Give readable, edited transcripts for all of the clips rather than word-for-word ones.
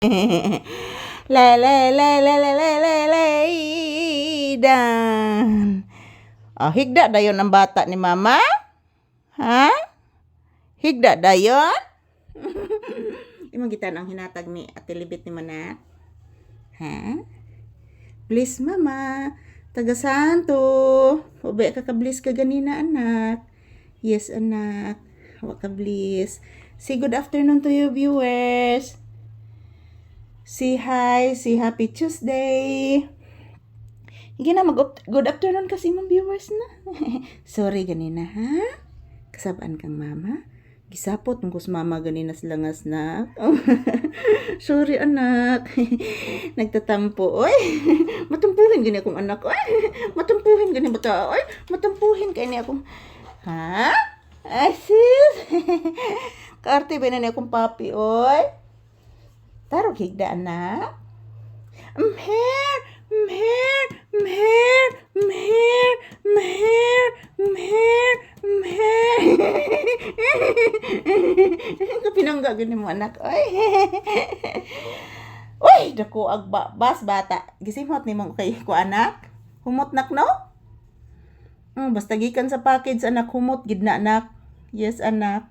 Le le le le le le le le dan. Oh, higda dayon ang bata ni mama? Ha? Higda dayon? Imong gitan ang hinatag ni Ate Libit ni Manat? Ha? Bliss mama. Taga santo. Ube ka bliss ka ganina anak. Yes anak. Wa ka bliss. Say good afternoon to your viewers. Say hi. Say happy Tuesday. Sige na, good afternoon kasi mong viewers na. Sorry ganina ha? Kasabaan kang mama? Gisapot ng kus mama ganina sila ngas na. Sorry anak. Nagtatampo. Oy. Matumpuhin gani akong anak. Oy. Matumpuhin gani bata. Oy. Matumpuhin kay ni akong. Ha? Asis. Kaarte ba na ni akong papi oy? Tarog higda anak. Mher. Mher. Mher. Mher. Mher. Mher. Mher. Kapinangga gani mo anak. Oy. Uy, dako bas bata. Gisimot ni mong kay ko anak. Humot nak no? Basta gikan sa package anak humot gid na anak. Yes anak.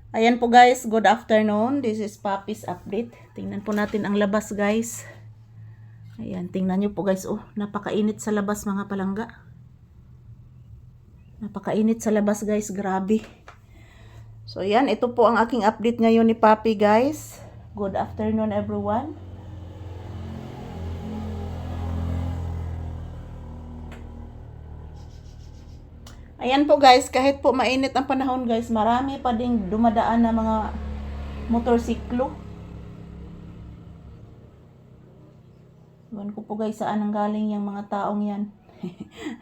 Ayan po guys, good afternoon. This is Papi's update. Tingnan po natin ang labas guys. Ayan, tingnan nyo po guys. Oh, napakainit sa labas mga palangga. Napakainit sa labas guys, grabe. So ayan, ito po ang aking update ngayon ni Papi guys. Good afternoon everyone. Ayan po guys, kahit po mainit ang panahon guys, marami pa ding dumadaan na mga motorsiklo. Iwan ko po guys saan ang galing yung mga taong yan.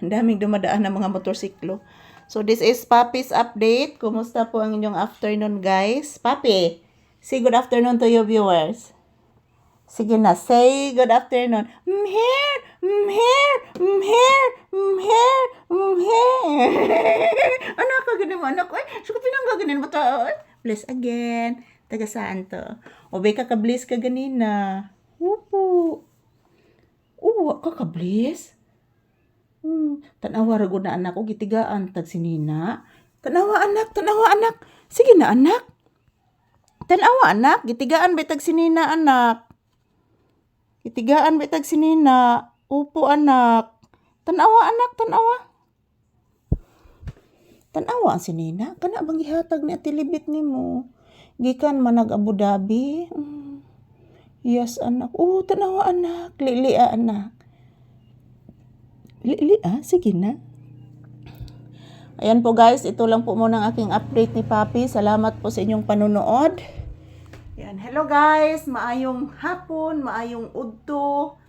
Ang daming dumadaan na mga motorsiklo. So this is Papi's update. Kumusta po ang inyong afternoon guys? Papi, say good afternoon to your viewers. Sige na, say good afternoon. Mher, mher, mher, mher, mher. Anak ka ganin mo, anak. Ay, suko pinangga ganin mo to. Bless again. Taga saan to? Obe ka ka-bless ka ganina. Upo. Uwa ka ka-bless? Tanawa rago na anak ko, gitigaan. Tag sinina. Tanawa anak. Sige na anak. Tanawa anak, gitigaan betag sinina anak. Itigaan bitag sinina. Upo anak. Tanawa anak, tanawa. Tanawa ang sinina. Kana bang gihatag ni Ate Libit nimo? Gikan manag Abu Dhabi. Yes anak. Oh, tanawa anak. Lili anak. Lili sige na. Ayan po guys, ito lang po muna ang aking update ni Papi. Salamat po sa inyong panunood. Yan. Hello guys, maayong hapon, maayong udto.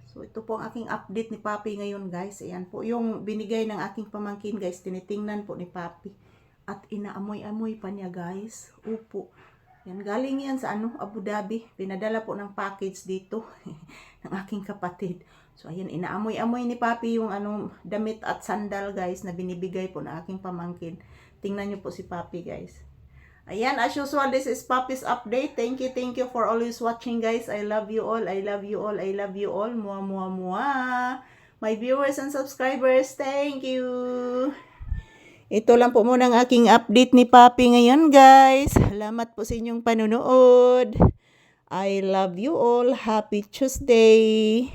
So ito po ang aking update ni Papi ngayon guys. Ayan po yung binigay ng aking pamangkin guys. Tinitingnan po ni Papi. At inaamoy-amoy pa niya guys. Upo. Yan, galing yan sa Abu Dhabi. Pinadala po ng package dito ng aking kapatid. So ayan, inaamoy-amoy ni Papi yung damit at sandal guys na binibigay po ng aking pamangkin. Tingnan niyo po si Papi guys. Ayan, as usual, this is Papi's update. Thank you for always watching, guys. I love you all. I love you all. I love you all. Mua, mua, mua. My viewers and subscribers, thank you. Ito lang po muna ang aking update ni Papi ngayon, guys. Salamat po sa inyong panunood. I love you all. Happy Tuesday.